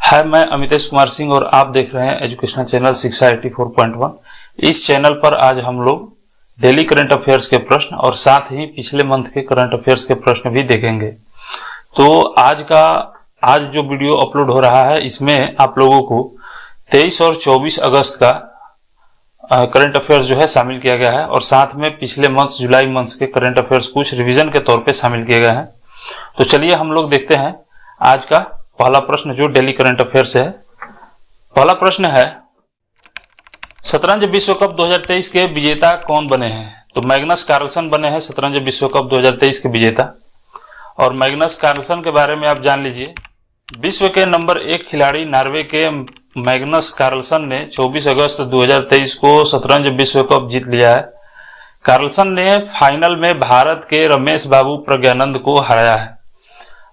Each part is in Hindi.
हाय, मैं अमितेश कुमार सिंह और आप देख रहे हैं एजुकेशनल चैनल शिक्षा 84.1। इस चैनल पर आज हम लोग डेली करंट अफेयर्स के प्रश्न और साथ ही पिछले मंथ के करंट अफेयर्स के प्रश्न भी देखेंगे। तो आज जो वीडियो अपलोड हो रहा है इसमें आप लोगों को 23 और 24 अगस्त का करंट अफेयर्स जो है शामिल किया गया है और साथ में पिछले मंथ जुलाई मंथ के करंट अफेयर्स कुछ रिवीजन के तौर पे शामिल किए गए हैं। तो चलिए हम लोग देखते हैं आज का पहला प्रश्न जो डेली करंट अफेयर्स है। पहला प्रश्न है, शतरंज विश्व कप 2023 के विजेता कौन बने हैं? तो मैग्नस कार्लसन बने हैं शतरंज विश्व कप 2023 के विजेता। और मैग्नस कार्लसन के बारे में आप जान लीजिए, विश्व के नंबर 1 खिलाड़ी नॉर्वे के मैग्नस कार्लसन ने 24 अगस्त 2023 को शतरंज विश्व कप जीत लिया है। कार्लसन ने फाइनल में भारत के रमेश बाबू प्रज्ञानंद को हराया है।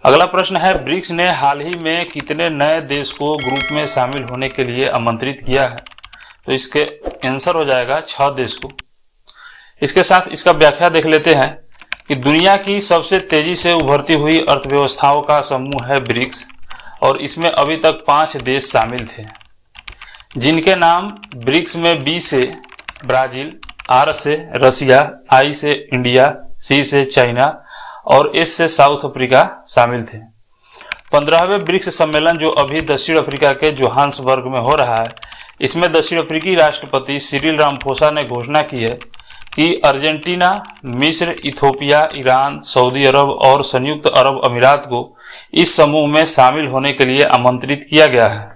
अगला प्रश्न है, ब्रिक्स ने हाल ही में कितने नए देश को ग्रुप में शामिल होने के लिए आमंत्रित किया है? तो इसके आंसर हो जाएगा 6 देश को। इसके साथ इसका व्याख्या देख लेते हैं कि दुनिया की सबसे तेजी से उभरती हुई अर्थव्यवस्थाओं का समूह है ब्रिक्स और इसमें अभी तक 5 देश शामिल थे, जिनके नाम ब्रिक्स में बी से ब्राजील, आर से रसिया, आई से इंडिया, सी से चाइना और एस से साउथ अफ्रीका शामिल थे। 15वें ब्रिक्स सम्मेलन जो अभी दक्षिण अफ्रीका के जोहान्सबर्ग में हो रहा है, इसमें दक्षिण अफ्रीकी राष्ट्रपति सिरिल रामाफोसा ने घोषणा की है कि अर्जेंटीना, मिस्र, इथोपिया, ईरान, सऊदी अरब और संयुक्त अरब अमीरात को इस समूह में शामिल होने के लिए आमंत्रित किया गया है।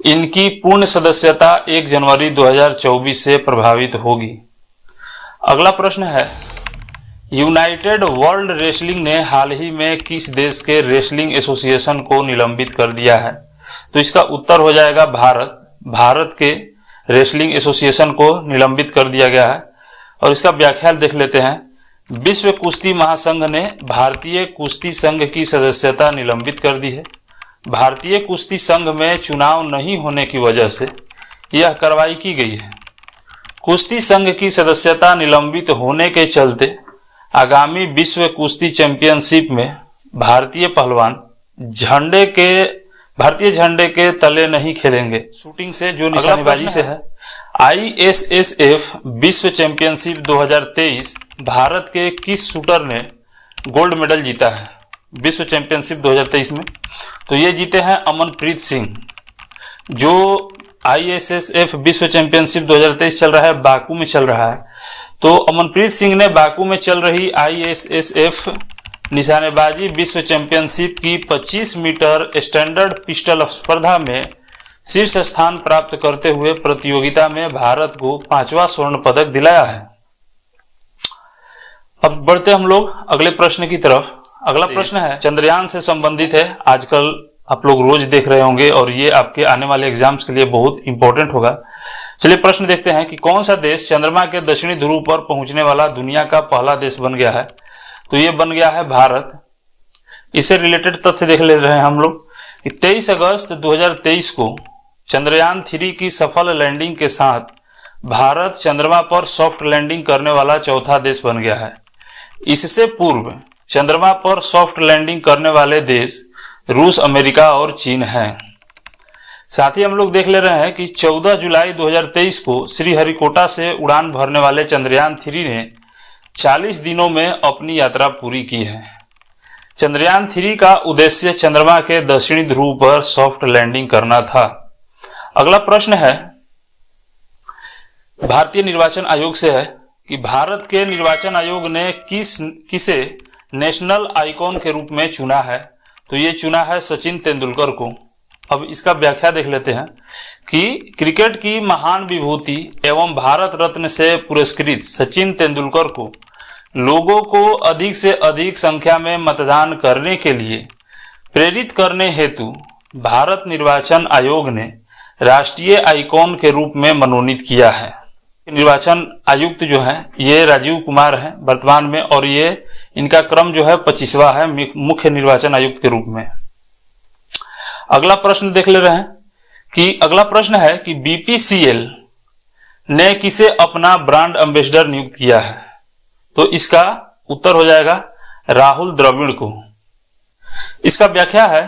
इनकी पूर्ण सदस्यता 1 जनवरी 2024 से प्रभावित होगी। अगला प्रश्न है, यूनाइटेड वर्ल्ड रेसलिंग ने हाल ही में किस देश के रेसलिंग एसोसिएशन को निलंबित कर दिया है? तो इसका उत्तर हो जाएगा भारत के रेसलिंग एसोसिएशन को निलंबित कर दिया गया है। और इसका व्याख्या देख लेते हैं, विश्व कुश्ती महासंघ ने भारतीय कुश्ती संघ की सदस्यता निलंबित कर दी है। भारतीय कुश्ती संघ में चुनाव नहीं होने की वजह से यह कार्रवाई की गई है। कुश्ती संघ की सदस्यता निलंबित होने के चलते आगामी विश्व कुश्ती चैंपियनशिप में भारतीय पहलवान भारतीय झंडे के तले नहीं खेलेंगे। शूटिंग से जो निशानेबाजी से है, ISSF विश्व चैंपियनशिप 2023 भारत के किस शूटर ने गोल्ड मेडल जीता है विश्व चैंपियनशिप 2023 में? तो ये जीते हैं अमनप्रीत सिंह। जो ISSF विश्व चैंपियनशिप 2023 चल रहा है, बाकू में चल रहा है, तो अमनप्रीत सिंह ने बाकू में चल रही ISSF निशानेबाजी विश्व चैंपियनशिप की 25 मीटर स्टैंडर्ड पिस्टल स्पर्धा में शीर्ष स्थान प्राप्त करते हुए प्रतियोगिता में भारत को 5वां स्वर्ण पदक दिलाया है। अब बढ़ते हम लोग अगले प्रश्न की तरफ। अगला प्रश्न है, चंद्रयान से संबंधित है। आजकल आप लोग रोज देख रहे होंगे और ये आपके आने वाले एग्जाम्स के लिए बहुत इंपॉर्टेंट होगा। चलिए प्रश्न देखते हैं कि कौन सा देश चंद्रमा के दक्षिणी ध्रुव पर पहुंचने वाला दुनिया का पहला देश बन गया है? तो ये बन गया है भारत। इससे रिलेटेड तथ्य देख ले रहे हैं हम लोग कि 23 अगस्त 2023 को चंद्रयान 3 की सफल लैंडिंग के साथ भारत चंद्रमा पर सॉफ्ट लैंडिंग करने वाला चौथा देश बन गया है। इससे पूर्व चंद्रमा पर सॉफ्ट लैंडिंग करने वाले देश रूस, अमेरिका और चीन हैं। साथ ही हम लोग देख ले रहे हैं कि 14 जुलाई 2023 को श्रीहरिकोटा से उड़ान भरने वाले चंद्रयान 3 ने 40 दिनों में अपनी यात्रा पूरी की है। चंद्रयान 3 का उद्देश्य चंद्रमा के दक्षिणी ध्रुव पर सॉफ्ट लैंडिंग करना था। अगला प्रश्न है, भारतीय निर्वाचन आयोग से है कि भारत के निर्वाचन आयोग ने किसे नेशनल आइकॉन के रूप में चुना है? तो ये चुना है सचिन तेंदुलकर को। अब इसका व्याख्या देख लेते हैं कि क्रिकेट की महान विभूति एवं भारत रत्न से पुरस्कृत सचिन तेंदुलकर को लोगों को अधिक से अधिक संख्या में मतदान करने के लिए प्रेरित करने हेतु भारत निर्वाचन आयोग ने राष्ट्रीय आइकॉन के रूप में मनोनीत किया है। निर्वाचन आयुक्त जो है ये राजीव कुमार है वर्तमान में और ये इनका क्रम जो है 25वां है मुख्य निर्वाचन आयुक्त के रूप में। अगला प्रश्न देख ले रहे हैं कि अगला प्रश्न है कि BPCL ने किसे अपना ब्रांड एम्बेसडर नियुक्त किया है? तो इसका उत्तर हो जाएगा राहुल द्रविड़ को। इसका व्याख्या है,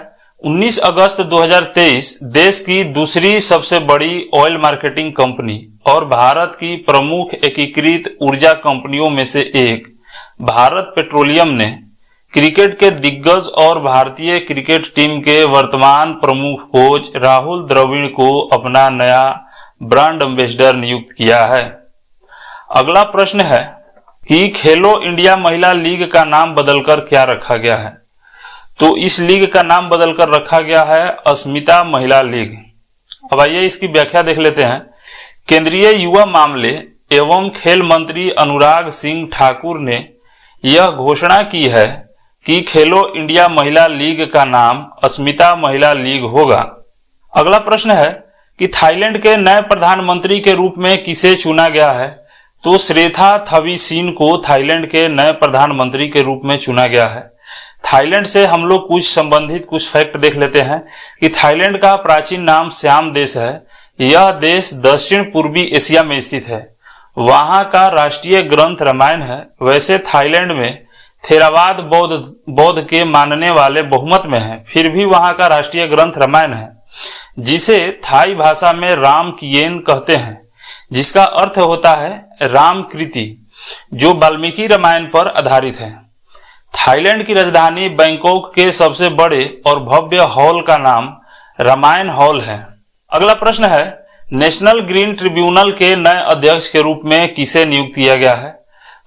19 अगस्त 2023 देश की दूसरी सबसे बड़ी ऑयल मार्केटिंग कंपनी और भारत की प्रमुख एकीकृत ऊर्जा कंपनियों में से एक भारत पेट्रोलियम ने क्रिकेट के दिग्गज और भारतीय क्रिकेट टीम के वर्तमान प्रमुख कोच राहुल द्रविड़ को अपना नया ब्रांड एम्बेसडर नियुक्त किया है। अगला प्रश्न है कि खेलो इंडिया महिला लीग का नाम बदलकर क्या रखा गया है? तो इस लीग का नाम बदलकर रखा गया है अस्मिता महिला लीग। अब आइए इसकी व्याख्या देख लेते हैं। केंद्रीय युवा मामले एवं खेल मंत्री अनुराग सिंह ठाकुर ने यह घोषणा की है कि खेलो इंडिया महिला लीग का नाम अस्मिता महिला लीग होगा। अगला प्रश्न है कि थाईलैंड के नए प्रधानमंत्री के रूप में किसे चुना गया है? तो श्रेथा थविसीन को थाईलैंड के नए प्रधानमंत्री के रूप में चुना गया है। थाईलैंड से हम लोग कुछ संबंधित कुछ फैक्ट देख लेते हैं कि थाईलैंड का प्राचीन नाम श्याम देश है। यह देश दक्षिण पूर्वी एशिया में स्थित है। वहां का राष्ट्रीय ग्रंथ रामायण है। वैसे थाईलैंड में थेरावाद बौद्ध के मानने वाले बहुमत में है, फिर भी वहां का राष्ट्रीय ग्रंथ रामायण है, जिसे थाई भाषा में राम कियेन कहते हैं, जिसका अर्थ होता है राम कृति, जो वाल्मीकि रामायण पर आधारित है। थाईलैंड की राजधानी बैंकॉक के सबसे बड़े और भव्य हॉल का नाम रामायण हॉल है। अगला प्रश्न है, नेशनल ग्रीन ट्रिब्यूनल के नए अध्यक्ष के रूप में किसे नियुक्त किया गया है?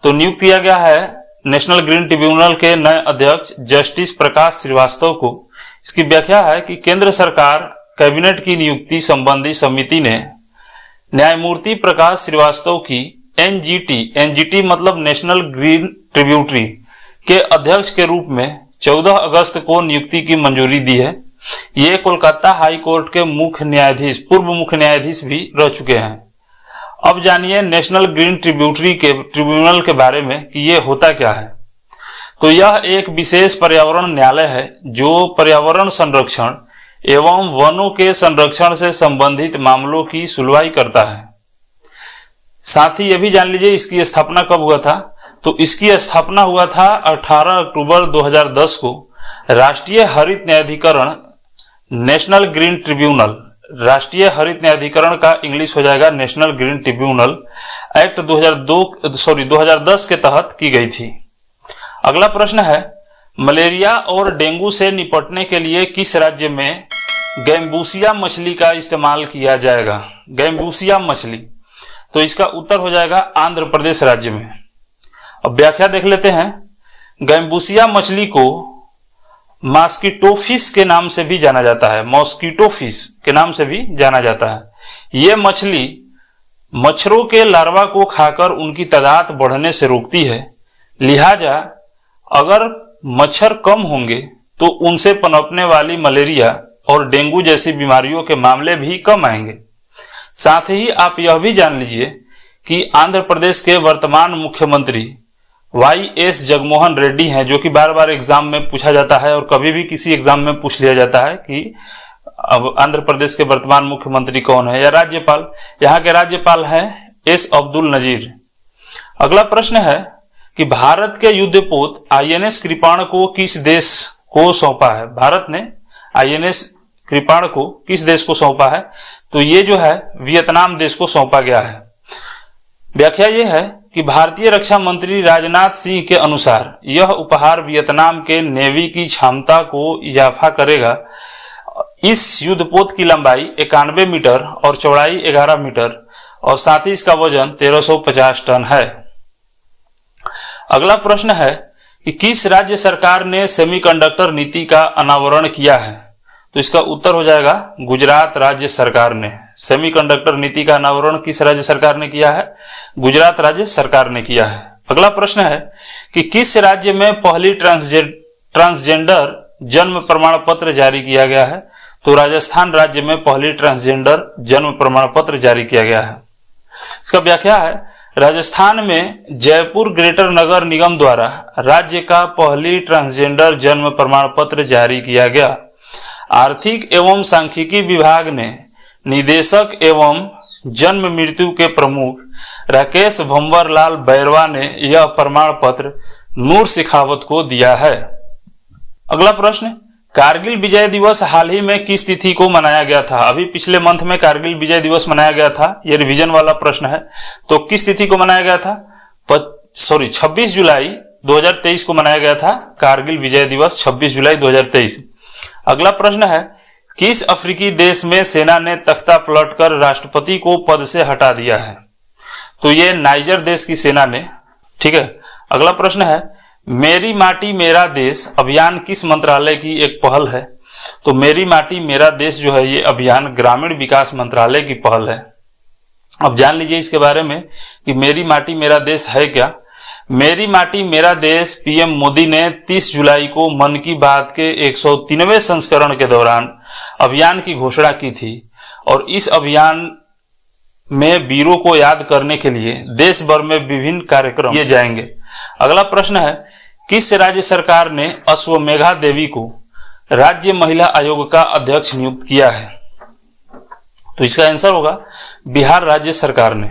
तो नियुक्त किया गया है नेशनल ग्रीन ट्रिब्यूनल के नए अध्यक्ष जस्टिस प्रकाश श्रीवास्तव को। इसकी व्याख्या है कि केंद्र सरकार कैबिनेट की नियुक्ति संबंधी समिति ने न्यायमूर्ति प्रकाश श्रीवास्तव की एनजीटी मतलब नेशनल ग्रीन ट्रिब्यूनल के अध्यक्ष के रूप में 14 अगस्त को नियुक्ति की मंजूरी दी है। ये कोलकाता हाई कोर्ट के पूर्व मुख्य न्यायाधीश भी रह चुके हैं। अब जानिए नेशनल ग्रीन ट्रिब्यूनल के बारे में कि ये होता क्या है। तो यह एक विशेष पर्यावरण न्यायालय है जो पर्यावरण संरक्षण एवं वनों के संरक्षण से संबंधित मामलों की सुनवाई करता है। साथ ही यह भी जान लीजिए इसकी स्थापना कब हुआ था। तो इसकी स्थापना हुआ था 18 अक्टूबर 2010 को। राष्ट्रीय हरित न्यायाधिकरण नेशनल ग्रीन ट्रिब्यूनल, राष्ट्रीय हरित न्यायाधिकरण का इंग्लिश हो जाएगा नेशनल ग्रीन ट्रिब्यूनल, एक्ट 2010 के तहत की गई थी। अगला प्रश्न है, मलेरिया और डेंगू से निपटने के लिए किस राज्य में गैम्बूसिया मछली का इस्तेमाल किया जाएगा? गैम्बूसिया मछली, तो इसका उत्तर हो जाएगा आंध्र प्रदेश राज्य में। अब व्याख्या देख लेते हैं। गैम्बूसिया मछली को मॉस्किटो फिश के नाम से भी जाना जाता है, मॉस्किटो फिश के नाम से भी जाना जाता है। यह मछली मच्छरों के लार्वा को खाकर उनकी तादाद बढ़ने से रोकती है। लिहाजा अगर मच्छर कम होंगे तो उनसे पनपने वाली मलेरिया और डेंगू जैसी बीमारियों के मामले भी कम आएंगे। साथ ही आप यह भी जान लीजिए कि आंध्र प्रदेश के वर्तमान मुख्यमंत्री वाईएस जगनमोहन रेड्डी हैं, जो कि बार बार एग्जाम में पूछा जाता है और कभी भी किसी एग्जाम में पूछ लिया जाता है कि अब आंध्र प्रदेश के वर्तमान मुख्यमंत्री कौन है या राज्यपाल। यहाँ के राज्यपाल हैं एस अब्दुल नजीर। अगला प्रश्न है कि भारत के युद्धपोत आईएनएस कृपाण को किस देश को सौंपा है? भारत ने आईएनएस कृपाण को किस देश को सौंपा है? तो ये जो है वियतनाम देश को सौंपा गया है। व्याख्या यह है कि भारतीय रक्षा मंत्री राजनाथ सिंह के अनुसार यह उपहार वियतनाम के नेवी की क्षमता को इजाफा करेगा। इस युद्धपोत की लंबाई 91 मीटर और चौड़ाई 11 मीटर और साथ ही इसका वजन 1350 टन है। अगला प्रश्न है कि किस राज्य सरकार ने सेमीकंडक्टर नीति का अनावरण किया है? तो इसका उत्तर हो जाएगा गुजरात राज्य सरकार ने। सेमीकंडक्टर नीति का अनावरण किस राज्य सरकार ने किया है? गुजरात राज्य सरकार ने किया है। अगला प्रश्न है कि किस राज्य में पहली ट्रांसजेंडर जन्म प्रमाण पत्र जारी किया गया है? तो राजस्थान राज्य में पहली ट्रांसजेंडर जन्म प्रमाण पत्र जारी किया गया है। इसका व्याख्या है, राजस्थान में जयपुर ग्रेटर नगर निगम द्वारा राज्य का पहली ट्रांसजेंडर जन्म प्रमाण पत्र जारी किया गया। आर्थिक एवं सांख्यिकी विभाग ने निदेशक एवं जन्म मृत्यु के प्रमुख राकेश भंवरलाल बैरवा ने यह प्रमाण पत्र नूर शेखावत को दिया है। अगला प्रश्न, कारगिल विजय दिवस हाल ही में किस तिथि को मनाया गया था? अभी पिछले मंथ में कारगिल विजय दिवस मनाया गया था, ये रिवीजन वाला प्रश्न है। तो किस तिथि को मनाया गया था? 26 जुलाई 2023 को मनाया गया था कारगिल विजय दिवस, 26 जुलाई 2023। अगला प्रश्न है, किस अफ्रीकी देश में सेना ने तख्ता पलटकर राष्ट्रपति को पद से हटा दिया है? तो ये नाइजर देश की सेना ने। ठीक है। अगला प्रश्न है, मेरी माटी मेरा देश अभियान किस मंत्रालय की एक पहल है? तो मेरी माटी मेरा देश जो है ये अभियान ग्रामीण विकास मंत्रालय की पहल है। अब जान लीजिए इसके बारे में कि मेरी माटी मेरा देश है क्या। मेरी माटी मेरा देश पीएम मोदी ने 30 जुलाई को मन की बात के 103वें संस्करण के दौरान अभियान की घोषणा की थी और इस अभियान में वीरों को याद करने के लिए देश भर में विभिन्न कार्यक्रम किए जाएंगे। अगला प्रश्न है, किस राज्य सरकार ने अश्वमेधा देवी को राज्य महिला आयोग का अध्यक्ष नियुक्त किया है? तो इसका आंसर होगा बिहार राज्य सरकार ने।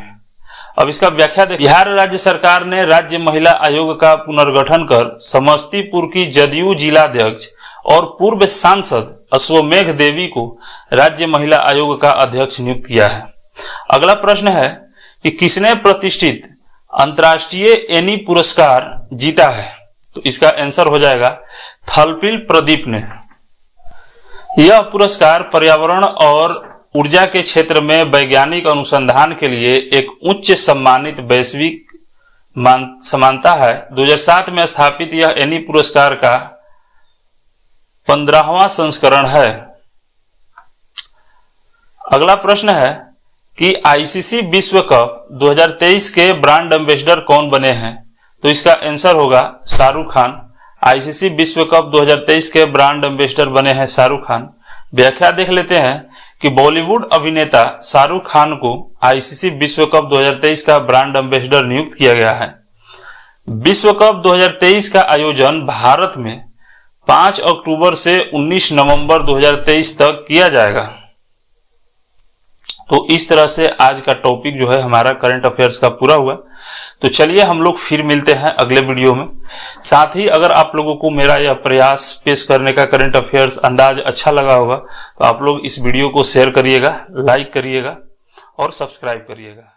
अब इसका व्याख्या देखिए। बिहार राज्य सरकार ने राज्य महिला आयोग का पुनर्गठन कर समस्तीपुर की जदयू जिलाध्यक्ष और पूर्व सांसद अश्वमेध देवी को राज्य महिला आयोग का अध्यक्ष नियुक्त किया है। अगला प्रश्न है कि किसने प्रतिष्ठित अंतर्राष्ट्रीय एनी पुरस्कार जीता है? तो इसका आंसर हो जाएगा थलपिल प्रदीप ने। यह पुरस्कार पर्यावरण और ऊर्जा के क्षेत्र में वैज्ञानिक अनुसंधान के लिए एक उच्च सम्मानित वैश्विक समानता है। 2007 में स्थापित यह एनी पुरस्कार का 15वां संस्करण है। अगला प्रश्न है कि आईसीसी विश्व कप 2023 के ब्रांड एम्बेसडर कौन बने हैं? तो इसका आंसर होगा शाहरुख खान। आईसीसी विश्व कप 2023 के ब्रांड एम्बेसडर बने हैं शाहरुख खान। व्याख्या देख लेते हैं कि बॉलीवुड अभिनेता शाहरुख खान को आईसीसी विश्व कप 2023 का ब्रांड एम्बेसडर नियुक्त किया गया है। विश्व कप 2023 का आयोजन भारत में 5 अक्टूबर से 19 नवंबर 2023 तक किया जाएगा। तो इस तरह से आज का टॉपिक जो है हमारा करंट अफेयर्स का पूरा हुआ। तो चलिए हम लोग फिर मिलते हैं अगले वीडियो में। साथ ही अगर आप लोगों को मेरा यह प्रयास पेश करने का करंट अफेयर्स अंदाज अच्छा लगा होगा तो आप लोग इस वीडियो को शेयर करिएगा, लाइक करिएगा और सब्सक्राइब करिएगा।